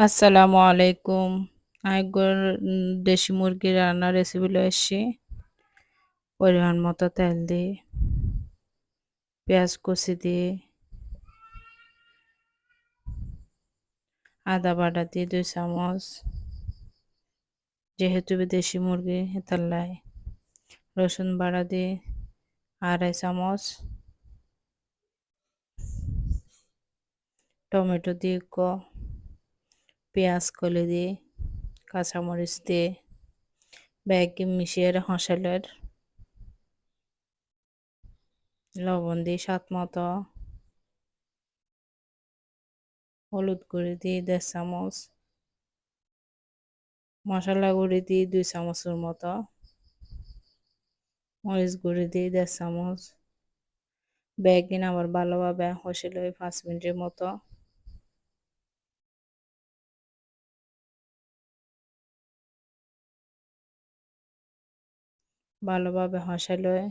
আসসালামু আলাইকুম। আরেকবার দেশি মুরগির রান্নার রেসিপি লয়ে এসছি। পরিমাণ মতো তেল দিয়ে, পেঁয়াজ কুচি দিয়ে, আদা বাটা দিয়ে ২ চামচ। যেহেতু দেশি মুরগি এটার লাই রসুন বাটা দিয়ে ২.৫ চামচ, টমেটো দিয়ে পেঁয়াজ কলি দিয়ে, কাঁচামরিচ দিয়ে ব্যাগে মিশিয়ে হাঁসালের লবণ দিয়ে স্বাদ মতো, হলুদ গুঁড়ি দিয়ে ১.৫ চামচ, মশলা গুঁড়ি দিয়ে ২ চামচের মতো, মরিচ গুঁড়ি দিয়ে ১.৫ চামচ। ব্যাগিন আবার ভালোভাবে কষে লই ৫ মিনিটের মতো। ভালোভাবে কষাই লই।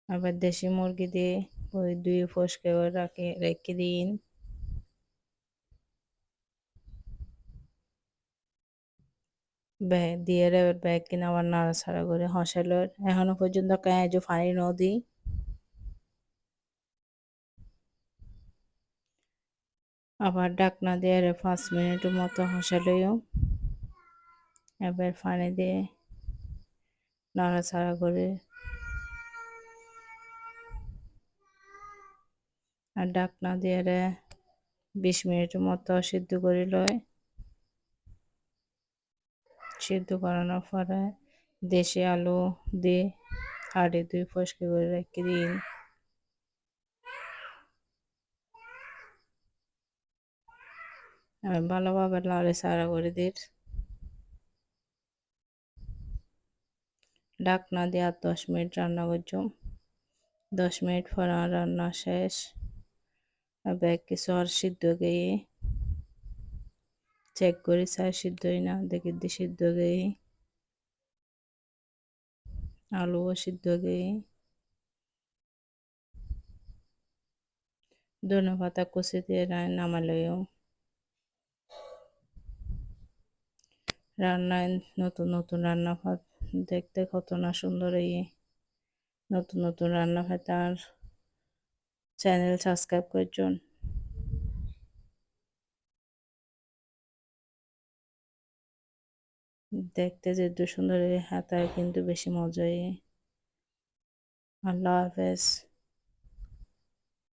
আবার দেশি মুরগি দিয়ে ওই ২ ফসকে রেখে দিন। দিয়ে ব্যাগিন আবার নাড়াচাড়া করে কষাই লই। এখনো পর্যন্ত কাঁচা পানি ন দিই। আবার ঢাকনা দিয়ে ৫ মিনিটের মতো কষাই লইও। এবার পানি দিয়ে নাড়াচাড়া করে আর ঢাকনা দিয়ে ২০ মিনিটের মতো সিদ্ধ করে লয়। সিদ্ধ করানোর পরে দেশি আলু দিয়ে আড়ে ২ ফসকে করে রেখে দিন। আমি ভালোভাবে নাড়াচাড়া করে দিই। ঢাকনা দিয়ে আর ১০ মিনিট রান্না করছুম। ১০ মিনিট পর আমার রান্না শেষ। ব্যাগ কিছু আর সিদ্ধ গিয়ে চেক করি চাই সিদ্ধই না, দেখি দিয়ে সিদ্ধ গিয়ে আলুও সিদ্ধ গিয়ে ধনেপাতা কুচি দিয়ে নামালেও। রান্নায় নতুন নতুন রান্না দেখতে কত না সুন্দর। নতুন নতুন রান্না খেতে আর চ্যানেল সাবস্ক্রাইব করছেন। দেখতে যেহেতু সুন্দর হাতায় কিন্তু বেশি মজাই। আল্লাহ হাফেজ।